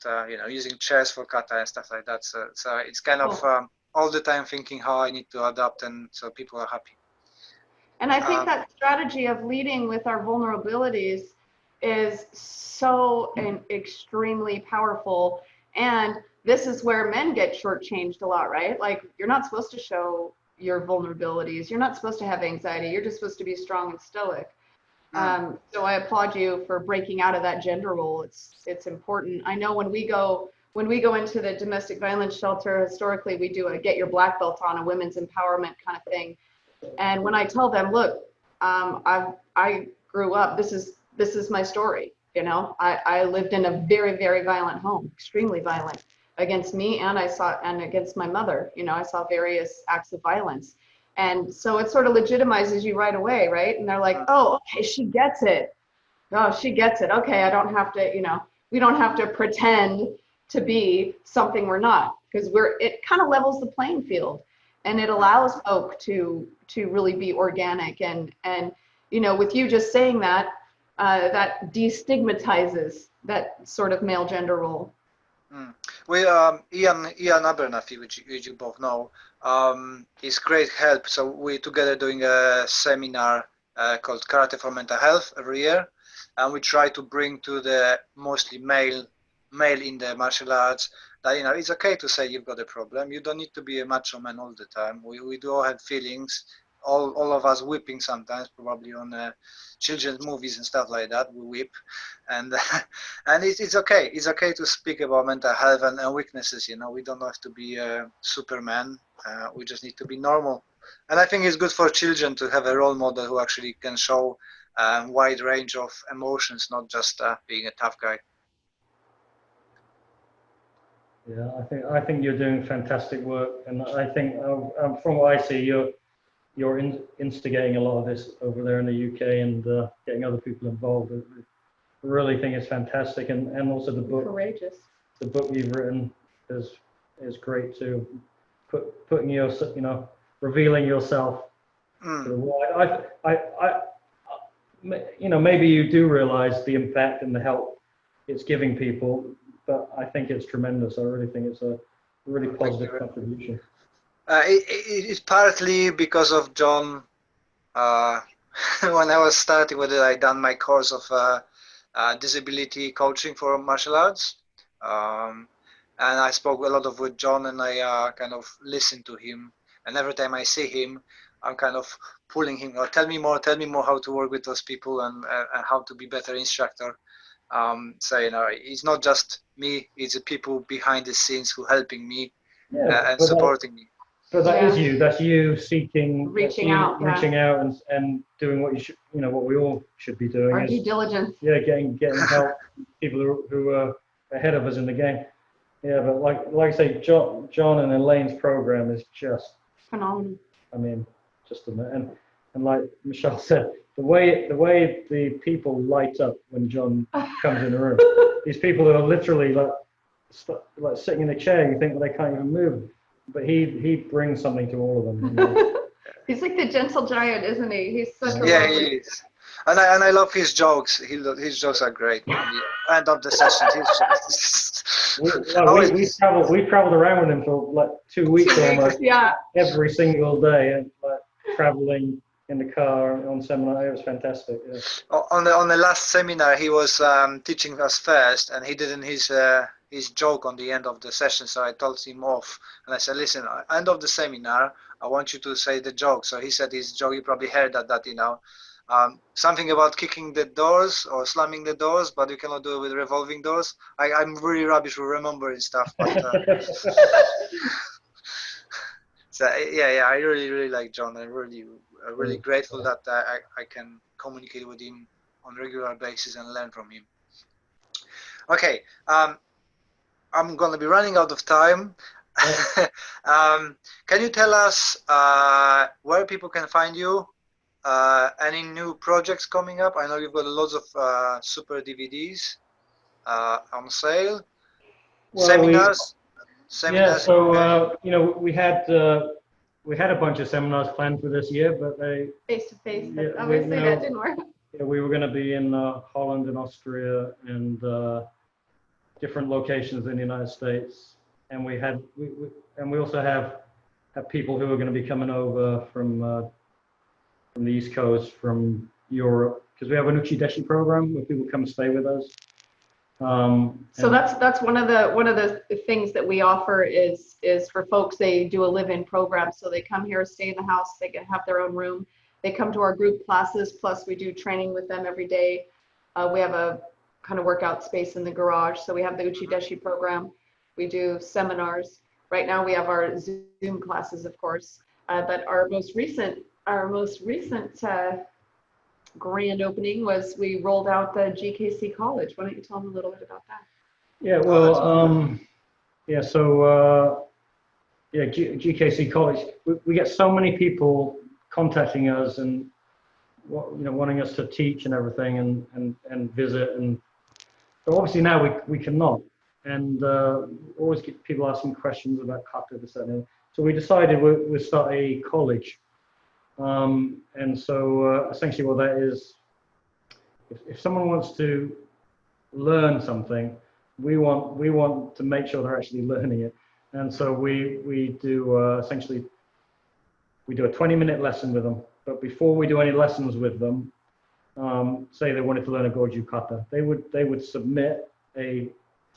using chairs for kata and stuff like that. So it's kind of all the time thinking how I need to adapt, and so people are happy. And I think that strategy of leading with our vulnerabilities is so extremely powerful. And this is where men get shortchanged a lot, right? Like, you're not supposed to show your vulnerabilities. You're not supposed to have anxiety. You're just supposed to be strong and stoic. So I applaud you for breaking out of that gender role. It's important. I know when we go into the domestic violence shelter, historically we do a get your black belt on, a women's empowerment kind of thing. And when I tell them, look, I grew up, this is my story. I lived in a very, very violent home, extremely violent against me, and against my mother. I saw various acts of violence. And so it sort of legitimizes you right away, right? And they're like, oh, okay, she gets it. Oh, she gets it. Okay, I don't have to, we don't have to pretend to be something we're not, because it kind of levels the playing field, and it allows folk to really be organic. And with you just saying that, that destigmatizes that sort of male gender role. We Ian Abernathy, which you both know, is great help. So we together doing a seminar called Karate for Mental Health every year, and we try to bring to the mostly male in the martial arts that it's okay to say you've got a problem. You don't need to be a macho man all the time. We do all have feelings. All of us whipping sometimes, probably on children's movies and stuff like that. We whip, and and it's okay. It's okay to speak about mental health and weaknesses. We don't have to be Superman. We just need to be normal. And I think it's good for children to have a role model who actually can show a wide range of emotions, not just being a tough guy. Yeah, I think you're doing fantastic work, and I think from what I see, you're instigating a lot of this over there in the UK and getting other people involved. I really think it's fantastic, and also the book. Courageous. The book you've written is great too. Putting your, revealing yourself to the world. Maybe you do realize the impact and the help it's giving people, but I think it's tremendous. I really think it's a really positive contribution. It's partly because of John. When I was starting with it, I done my course of disability coaching for martial arts, and I spoke a lot with John, and I kind of listened to him. And every time I see him, I'm kind of pulling him. Tell me more how to work with those people and how to be better instructor. So it's not just me; it's the people behind the scenes who helping me and supporting me. But that is you. That's you seeking, reaching out, and doing what you should. What we all should be doing. Our due diligence. Yeah, getting help. People who are ahead of us in the game. Yeah, but like I say, John and Elaine's program is just phenomenal. I mean, just and like Michelle said, the way the people light up when John comes in the room. These people who are literally like sitting in a chair, you think they can't even move. But he brings something to all of them. He's like the gentle giant, isn't he? He's such a he is. And I love his jokes. His jokes are great. At the end of the session, we traveled around with him for like 2 weeks almost, Yeah. every single day, and like traveling in the car on seminar. It was fantastic. Yeah. On the last seminar, he was teaching us first, and he did his joke on the end of the session. So I told him off, and I said, "Listen, end of the seminar, I want you to say the joke." So he said his joke. You probably heard that something about kicking the doors or slamming the doors, but you cannot do it with revolving doors. I'm really rubbish with remembering stuff, but so yeah, I really like John. I'm really grateful that I can communicate with him on a regular basis and learn from him. Okay, I'm gonna be running out of time. Can you tell us where people can find you? Any new projects coming up? I know you've got lots of super DVDs on sale. Well, seminars. Yeah, so we had a bunch of seminars planned for this year, but they Face to face. Yeah, Obviously, that didn't work. Yeah, we were going to be in Holland and Austria and different locations in the United States, and we also have people who are going to be coming over from the East Coast, from Europe, because we have an Uchideshi program where people come and stay with us. So that's one of the things that we offer is for folks. They do a live-in program, so they come here, stay in the house, they can have their own room. They come to our group classes, plus we do training with them every day. We have a kind of workout space in the garage, so we have the Uchideshi program. We do seminars. Right now we have our Zoom classes, of course, but our most recent grand opening was we rolled out the Gkc College. Why don't you tell them a little bit about that? Yeah, well, Gkc College. We get so many people contacting us and wanting us to teach and everything and visit, and so obviously now we cannot, and always get people asking questions about kata, this, that, and so we decided we'll start a college. And so essentially what that is, if someone wants to learn something, we want to make sure they're actually learning it. And so we do essentially, we do a 20-minute lesson with them. But before we do any lessons with them, say they wanted to learn a Goju kata, they would submit a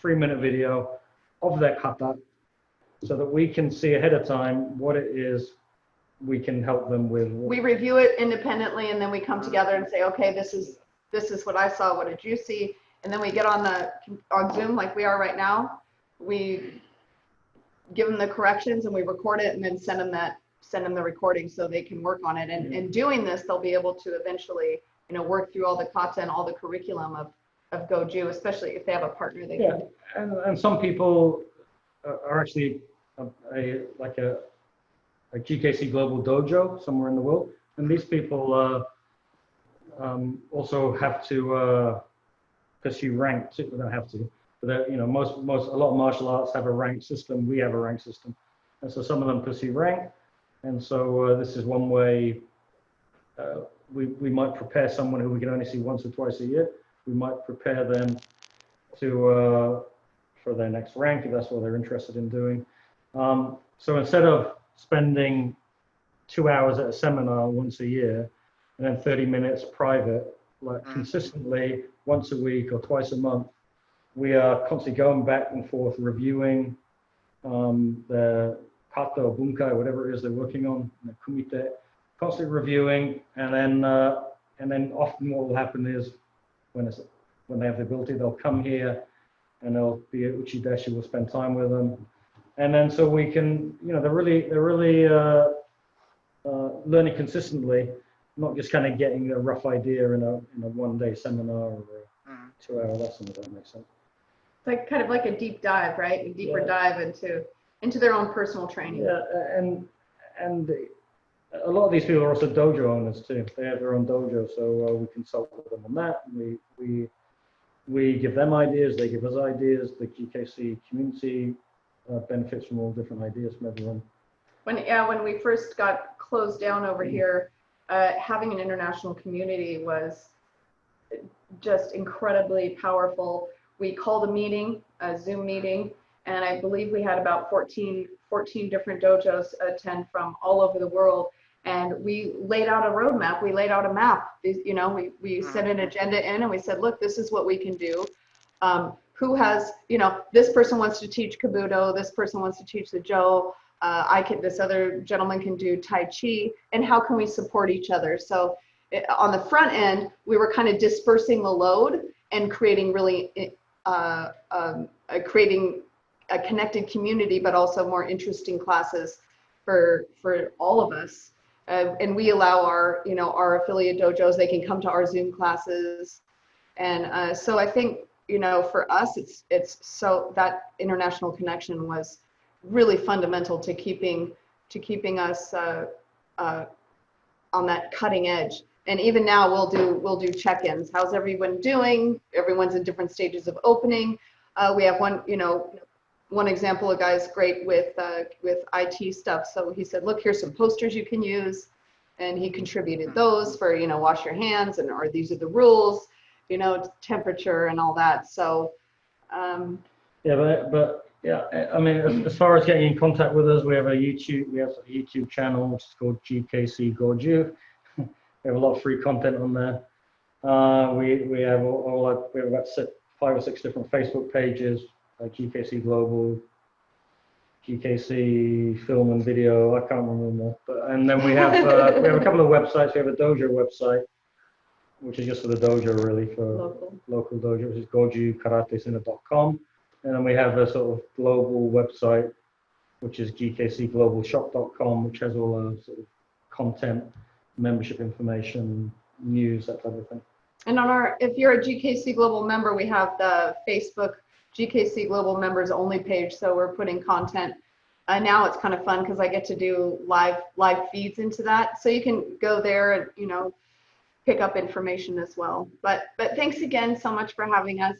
3-minute video of their kata so that we can see ahead of time what it is we can help them with. We review it independently, and then we come together and say, okay, this is what I saw. What did you see? And then we get on Zoom like we are right now. We give them the corrections and we record it, and then send them the recording so they can work on it. And in doing this, they'll be able to eventually, work through all the kata and all the curriculum of Goju, especially if they have a partner. And some people are actually a Gkc Global Dojo somewhere in the world, and these people also have to pursue rank too. They don't have to, but a lot of martial arts have a rank system. We have a rank system, and so some of them pursue rank, and so this is one way. We might prepare someone who we can only see once or twice a year. We might prepare them to for their next rank if that's what they're interested in doing. So instead of spending 2 hours at a seminar once a year and then 30 minutes private, like consistently once a week or twice a month, we are constantly going back and forth reviewing the kata or bunkai, whatever it is they're working on, the kumite, constantly reviewing, and then often what will happen is when they have the ability, they'll come here and they'll be at Uchideshi, we'll spend time with them. And then so we can, they're really learning consistently, not just kind of getting a rough idea in a one-day seminar or a 2-hour lesson, if that makes sense. Like kind of like a deep dive, right? A deeper dive into their own personal training. Yeah, and a lot of these people are also dojo owners too. They have their own dojo, so we consult with them on that. We give them ideas, they give us ideas. The Gkc community benefits from all different ideas from everyone. When we first got closed down over here, having an international community was just incredibly powerful. we called a meeting, a Zoom meeting, and I believe we had about 14 different dojos attend from all over the world. And we laid out a roadmap. We laid out a map. You know, we set an agenda in, and we said, look, this is what we can do. Who has, you know, this person wants to teach Kabuto, this person wants to teach the Jo, this other gentleman can do Tai Chi, and how can we support each other? So on the front end, we were kind of dispersing the load and creating really, creating a connected community, but also more interesting classes for all of us. And we allow our, you know, our affiliate dojos, they can come to our Zoom classes. And so I think, you know, for us, it's so that international connection was really fundamental to keeping us on that cutting edge. And even now we'll do check-ins. How's everyone doing? Everyone's in different stages of opening. We have one example, a guy's great with IT stuff. So he said, look, here's some posters you can use. And he contributed those for, you know, wash your hands, and or these are the rules, you know, temperature and all that. So yeah, but yeah, I mean, as far as getting in contact with us, we have a YouTube channel which is called Gkc College. We have a lot of free content on there. We have we have about 5 or 6 different Facebook pages, like Gkc Global, Gkc Film and Video. I can't remember, and then we have a couple of websites. We have a dojo website, which is just for the dojo, really, for local dojo, which is gojukaratecenter.com. And then we have a sort of global website, which is gkcglobalshop.com, which has all our sort of content, membership information, news, that type of thing. And if you're a GKC Global member, we have the Facebook GKC Global members only page. So we're putting content. Now it's kind of fun because I get to do live feeds into that. So you can go there and, you know, pick up information as well. But thanks again so much for having us.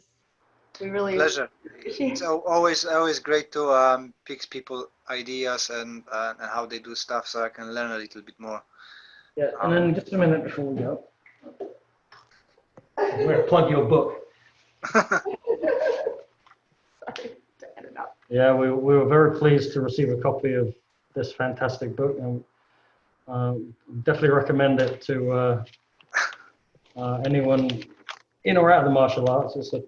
We really pleasure. It's always great to pick people ideas and how they do stuff, so I can learn a little bit more. Yeah, and then just a minute before we go, I'm going to plug your book. Yeah, we were very pleased to receive a copy of this fantastic book, and definitely recommend it to anyone in or out of the martial arts. It's a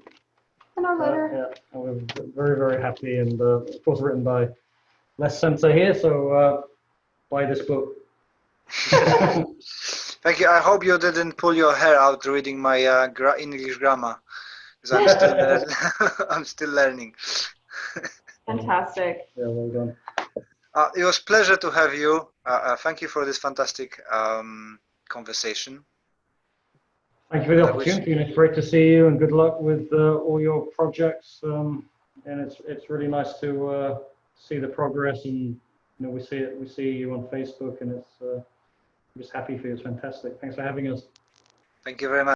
in our letter. Yeah, and we're very, very happy, and of course written by Les Sensei here, so buy this book. Thank you. I hope you didn't pull your hair out reading my English grammar, because I'm still learning. Fantastic. Yeah, well done. It was a pleasure to have you. Thank you for this fantastic conversation. Thank you for the opportunity, and it's great to see you, and good luck with all your projects. And it's really nice to see the progress, and you know, we see you on Facebook, and it's I'm just happy for you. It's fantastic. Thanks for having us. Thank you very much.